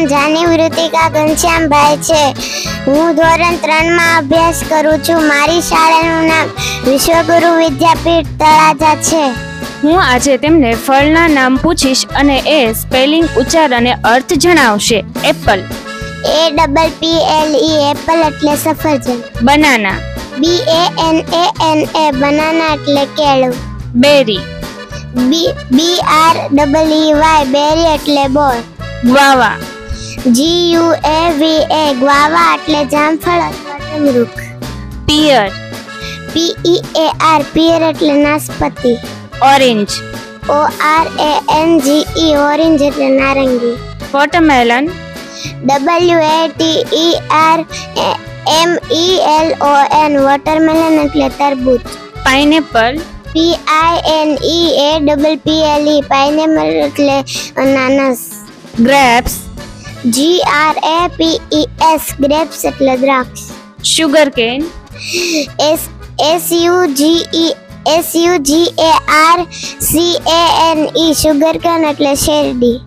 નામ જાનીવૃતિકા ઘનશ્યામભાઈ છે. હું ધોરણ 3 માં અભ્યાસ કરું છું. મારી શાળાનું નામ વિશ્વગુરુ વિદ્યાપીઠ તળાજા છે. હું આજે તેમને ફળના નામ પૂછીશ અને એ સ્પેલિંગ, ઉચ્ચાર અને અર્થ જણાવશે. એપલ. APPLE એપલ એટલે સફરજન. બનાના. BANANA બનાના એટલે કેળું. બેરી. BREEY બેરી એટલે બોર. ગ્વાવા. GUAVA ગ્વાવા એટલે જામફળ અથવા જમરૂખ. પિયર. PEAR પિયર એટલે નાશપતી. ઓરેન્જ. ORANGE ઓરેન્જ એટલે નારંગી. વોટરમેલન. WATERMELON વોટરમેલન એટલે તરબૂચ. પાઇનેપલ. PINEAPPLE પાઇનેપલ એટલે અનાનસ. ગ્રેપ્સ. GRAPES ગ્રેપ્સ એટલે દ્રાક્ષ. Sugar can. SUGARCANE શુગરકેન એટલે શેરડી.